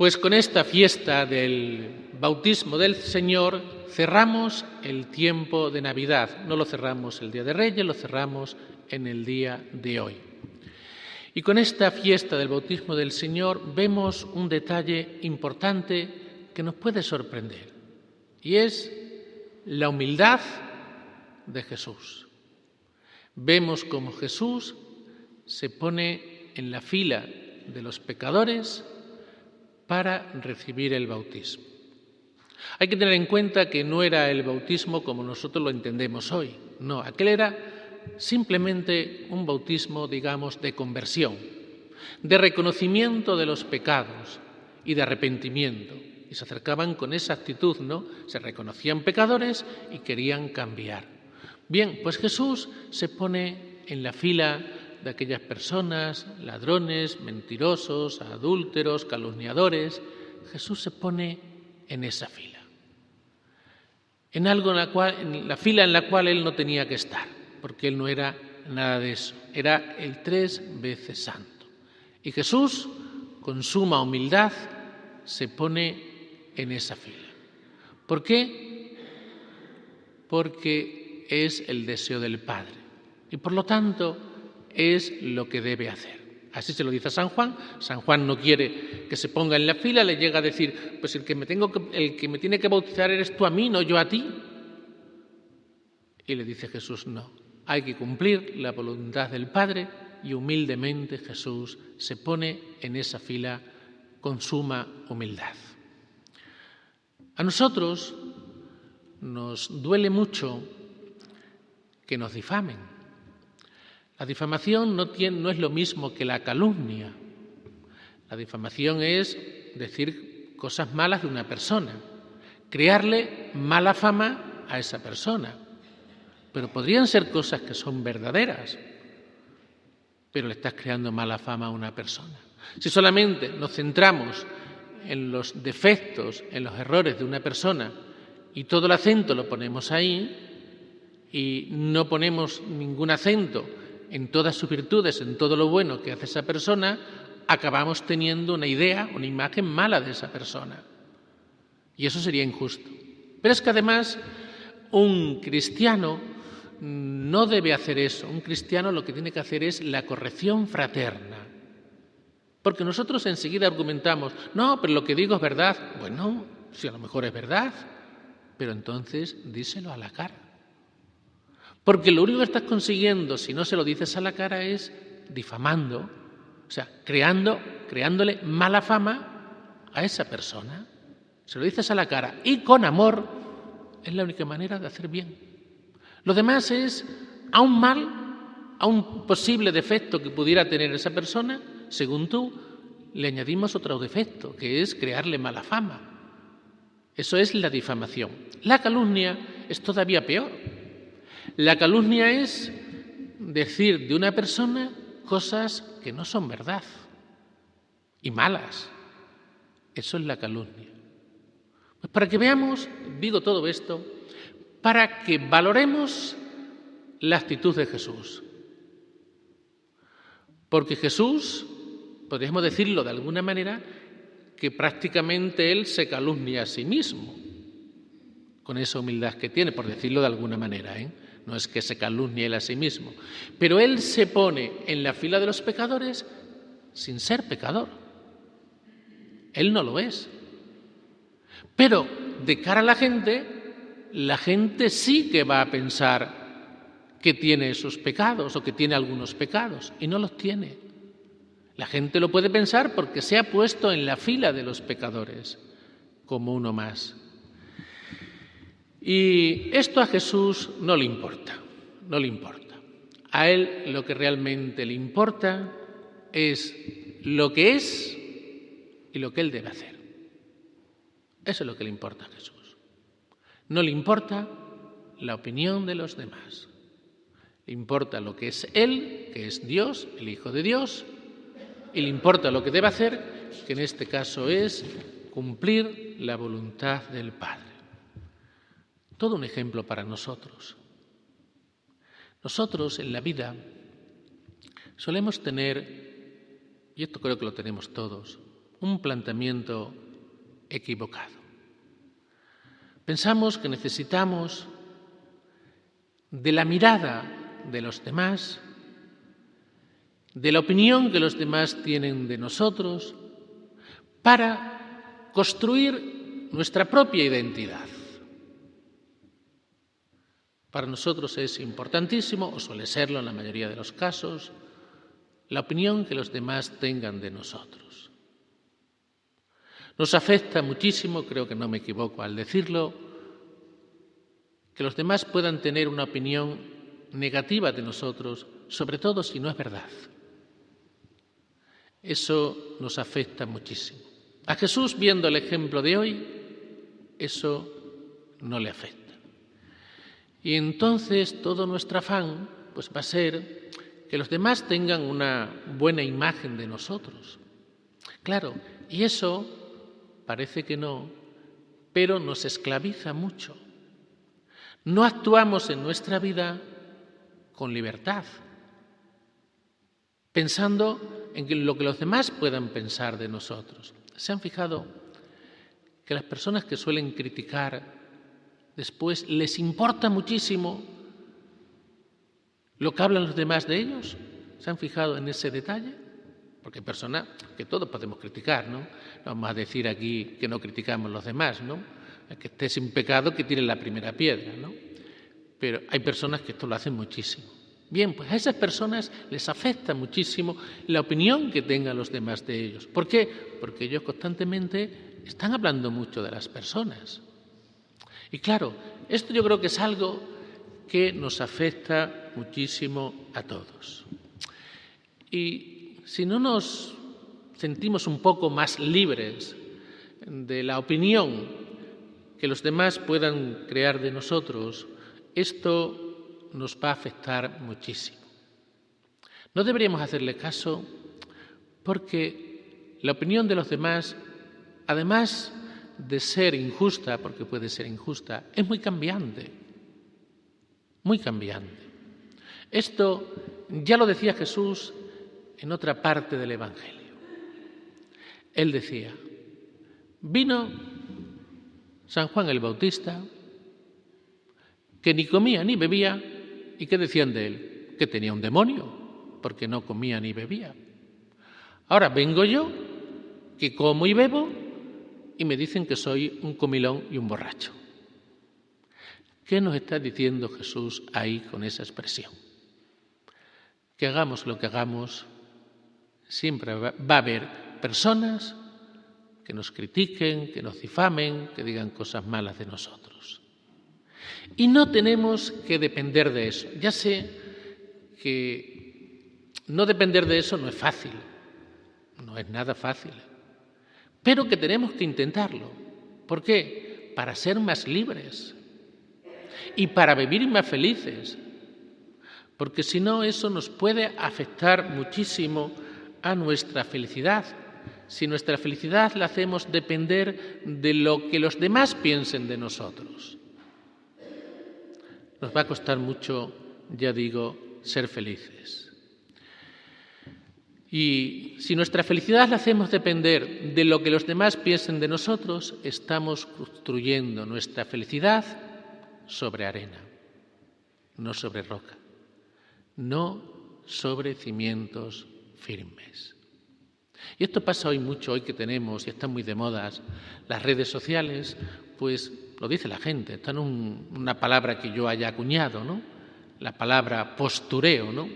Pues con esta fiesta del bautismo del Señor cerramos el tiempo de Navidad. No lo cerramos el Día de Reyes, lo cerramos en el día de hoy. Y con esta fiesta del bautismo del Señor vemos un detalle importante que nos puede sorprender, y es la humildad de Jesús. Vemos cómo Jesús se pone en la fila de los pecadores para recibir el bautismo. Hay que tener en cuenta que no era el bautismo como nosotros lo entendemos hoy. No, aquel era simplemente un bautismo, digamos, de conversión, de reconocimiento de los pecados y de arrepentimiento. Y se acercaban con esa actitud, ¿no? Se reconocían pecadores y querían cambiar. Bien, pues Jesús se pone en la fila de aquellas personas, ladrones, mentirosos, adúlteros, calumniadores. Jesús se pone en esa fila, en la fila en la cual él no tenía que estar, porque él no era nada de eso, era el 3 veces santo. Y Jesús, con suma humildad, se pone en esa fila. ¿Por qué? Porque es el deseo del Padre y por lo tanto es lo que debe hacer. Así se lo dice a San Juan. San Juan no quiere que se ponga en la fila, le llega a decir, pues el que me tiene que bautizar eres tú a mí, no yo a ti. Y le dice Jesús, no, hay que cumplir la voluntad del Padre, y humildemente Jesús se pone en esa fila con suma humildad. A nosotros nos duele mucho que nos difamen. La difamación no es lo mismo que la calumnia. La difamación es decir cosas malas de una persona, crearle mala fama a esa persona. Pero podrían ser cosas que son verdaderas, pero le estás creando mala fama a una persona. Si solamente nos centramos en los defectos, en los errores de una persona y todo el acento lo ponemos ahí y no ponemos ningún acento en todas sus virtudes, en todo lo bueno que hace esa persona, acabamos teniendo una idea, una imagen mala de esa persona. Y eso sería injusto. Pero es que además un cristiano no debe hacer eso. Un cristiano lo que tiene que hacer es la corrección fraterna. Porque nosotros enseguida argumentamos, no, pero lo que digo es verdad. Bueno, si a lo mejor es verdad, pero entonces díselo a la cara. Porque lo único que estás consiguiendo, si no se lo dices a la cara, es difamando, o sea, creándole mala fama a esa persona. Se lo dices a la cara y con amor, es la única manera de hacer bien. Lo demás es a un mal, a un posible defecto que pudiera tener esa persona, según tú, le añadimos otro defecto, que es crearle mala fama. Eso es la difamación. La calumnia es todavía peor. La calumnia es decir de una persona cosas que no son verdad y malas. Eso es la calumnia. Pues para que veamos, digo todo esto, para que valoremos la actitud de Jesús. Porque Jesús, podríamos decirlo de alguna manera, que prácticamente él se calumnia a sí mismo, con esa humildad que tiene, por decirlo de alguna manera, No es que se calumnie él a sí mismo, pero él se pone en la fila de los pecadores sin ser pecador. Él no lo es. Pero de cara a la gente sí que va a pensar que tiene esos pecados o que tiene algunos pecados, y no los tiene. La gente lo puede pensar porque se ha puesto en la fila de los pecadores, como uno más. Y esto a Jesús no le importa. A él lo que realmente le importa es lo que es y lo que él debe hacer. Eso es lo que le importa a Jesús. No le importa la opinión de los demás. Le importa lo que es él, que es Dios, el Hijo de Dios, y le importa lo que debe hacer, que en este caso es cumplir la voluntad del Padre. Todo un ejemplo para nosotros. Nosotros en la vida solemos tener, y esto creo que lo tenemos todos, un planteamiento equivocado. Pensamos que necesitamos de la mirada de los demás, de la opinión que los demás tienen de nosotros, para construir nuestra propia identidad. Para nosotros es importantísimo, o suele serlo en la mayoría de los casos, la opinión que los demás tengan de nosotros. Nos afecta muchísimo, creo que no me equivoco al decirlo, que los demás puedan tener una opinión negativa de nosotros, sobre todo si no es verdad. Eso nos afecta muchísimo. A Jesús, viendo el ejemplo de hoy, eso no le afecta. Y entonces todo nuestro afán va a ser que los demás tengan una buena imagen de nosotros. Claro, y eso parece que no, pero nos esclaviza mucho. No actuamos en nuestra vida con libertad, pensando en lo que los demás puedan pensar de nosotros. ¿Se han fijado que las personas que suelen criticar después les importa muchísimo lo que hablan los demás de ellos? ¿Se han fijado en ese detalle? Porque hay personas que todos podemos criticar, ¿no? No vamos a decir aquí que no criticamos los demás, ¿no? El que esté sin pecado que tire la primera piedra, ¿no? Pero hay personas que esto lo hacen muchísimo. Bien, pues a esas personas les afecta muchísimo la opinión que tengan los demás de ellos. ¿Por qué? Porque ellos constantemente están hablando mucho de las personas. Y claro, esto yo creo que es algo que nos afecta muchísimo a todos. Y si no nos sentimos un poco más libres de la opinión que los demás puedan crear de nosotros, esto nos va a afectar muchísimo. No deberíamos hacerle caso porque la opinión de los demás, además de ser injusta, porque puede ser injusta, es muy cambiante, muy cambiante. Esto ya lo decía Jesús en otra parte del Evangelio. Él decía, vino San Juan el Bautista, que ni comía ni bebía, ¿y qué decían de él? Que tenía un demonio, porque no comía ni bebía. Ahora vengo yo, que como y bebo, y me dicen que soy un comilón y un borracho. ¿Qué nos está diciendo Jesús ahí con esa expresión? Que hagamos lo que hagamos, siempre va a haber personas que nos critiquen, que nos difamen, que digan cosas malas de nosotros. Y no tenemos que depender de eso. Ya sé que no depender de eso no es fácil, no es nada fácil, pero que tenemos que intentarlo. ¿Por qué? Para ser más libres y para vivir más felices, porque si no eso nos puede afectar muchísimo a nuestra felicidad. Si nuestra felicidad la hacemos depender de lo que los demás piensen de nosotros, nos va a costar mucho, ya digo, ser felices. Y si nuestra felicidad la hacemos depender de lo que los demás piensen de nosotros, estamos construyendo nuestra felicidad sobre arena, no sobre roca, no sobre cimientos firmes. Y esto pasa hoy mucho, hoy que tenemos, y están muy de moda las redes sociales, pues lo dice la gente, está en una palabra que yo haya acuñado, ¿no? La palabra postureo, ¿no?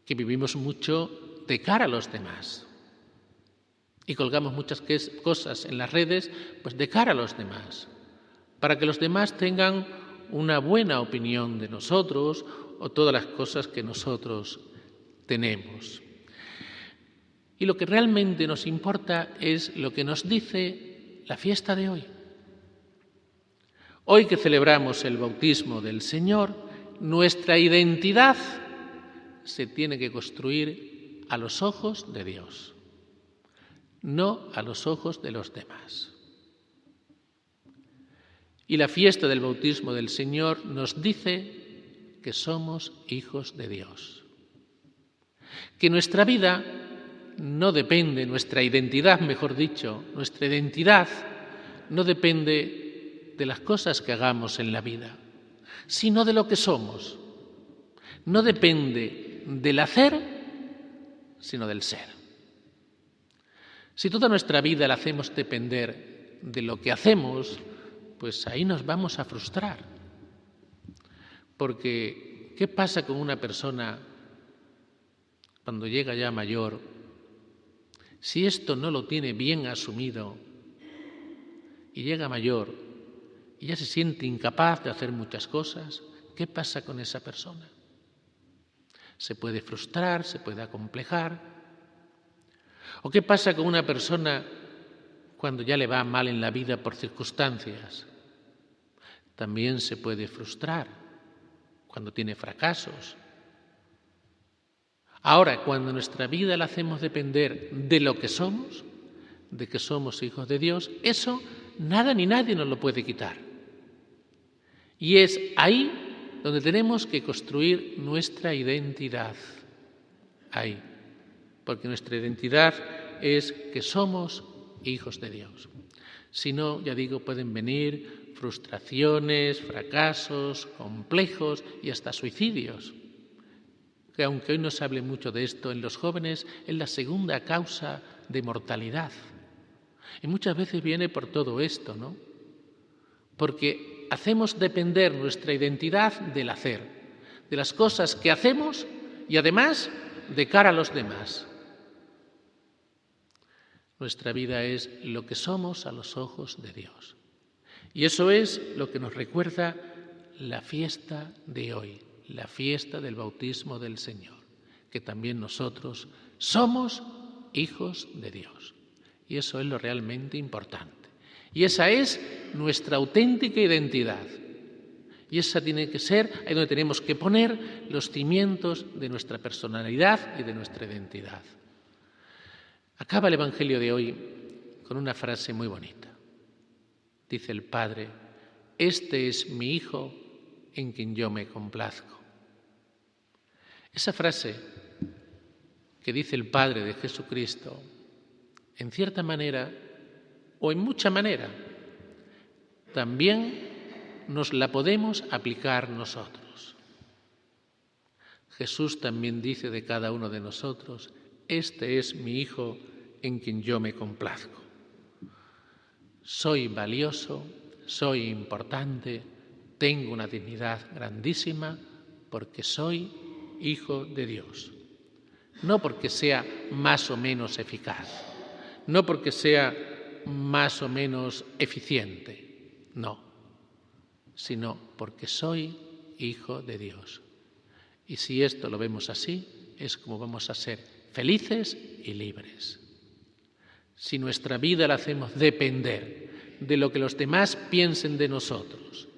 Que vivimos mucho de cara a los demás. Y colgamos muchas cosas en las redes, pues de cara a los demás, para que los demás tengan una buena opinión de nosotros o todas las cosas que nosotros tenemos. Y lo que realmente nos importa es lo que nos dice la fiesta de hoy. Hoy que celebramos el bautismo del Señor, nuestra identidad se tiene que construir a los ojos de Dios, no a los ojos de los demás. Y la fiesta del bautismo del Señor nos dice que somos hijos de Dios, que nuestra vida no depende, nuestra identidad, mejor dicho, nuestra identidad no depende de las cosas que hagamos en la vida, sino de lo que somos. No depende del hacer, sino del ser. Si toda nuestra vida la hacemos depender de lo que hacemos, pues ahí nos vamos a frustrar. Porque, ¿qué pasa con una persona cuando llega ya mayor? Si esto no lo tiene bien asumido y llega mayor y ya se siente incapaz de hacer muchas cosas, ¿qué pasa con esa persona? Se puede frustrar, se puede acomplejar. ¿O qué pasa con una persona cuando ya le va mal en la vida por circunstancias? También se puede frustrar cuando tiene fracasos. Ahora, cuando nuestra vida la hacemos depender de lo que somos, de que somos hijos de Dios, eso nada ni nadie nos lo puede quitar. Y es ahí donde tenemos que construir nuestra identidad. Ahí. Porque nuestra identidad es que somos hijos de Dios. Si no, ya digo, pueden venir frustraciones, fracasos, complejos y hasta suicidios. Que aunque hoy no se hable mucho de esto, en los jóvenes es la segunda causa de mortalidad. Y muchas veces viene por todo esto, ¿no? Porque hacemos depender nuestra identidad del hacer, de las cosas que hacemos y además de cara a los demás. Nuestra vida es lo que somos a los ojos de Dios. Y eso es lo que nos recuerda la fiesta de hoy, la fiesta del bautismo del Señor, que también nosotros somos hijos de Dios. Y eso es lo realmente importante. Y esa es nuestra auténtica identidad. Y esa tiene que ser ahí donde tenemos que poner los cimientos de nuestra personalidad y de nuestra identidad. Acaba el Evangelio de hoy con una frase muy bonita. Dice el Padre: este es mi Hijo en quien yo me complazco. Esa frase que dice el Padre de Jesucristo, en cierta manera, o en mucha manera, también nos la podemos aplicar nosotros. Jesús también dice de cada uno de nosotros: este es mi Hijo en quien yo me complazco. Soy valioso, soy importante, tengo una dignidad grandísima porque soy hijo de Dios. No porque sea más o menos eficaz, no porque sea más o menos eficiente, no, sino porque soy hijo de Dios. Y si esto lo vemos así, es como vamos a ser felices y libres. Si nuestra vida la hacemos depender de lo que los demás piensen de nosotros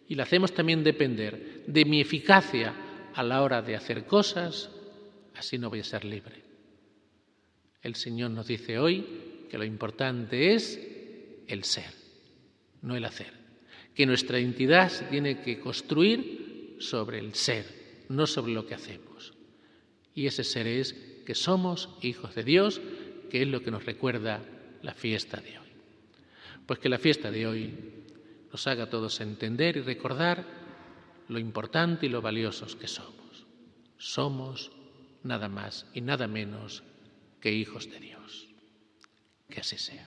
y la hacemos también depender de mi eficacia a la hora de hacer cosas, así no voy a ser libre. El Señor nos dice hoy que lo importante es el ser, no el hacer. Que nuestra identidad se tiene que construir sobre el ser, no sobre lo que hacemos. Y ese ser es que somos hijos de Dios, que es lo que nos recuerda la fiesta de hoy. Pues que la fiesta de hoy nos haga a todos entender y recordar lo importante y lo valiosos que somos. Somos nada más y nada menos que hijos de Dios. Que así sea.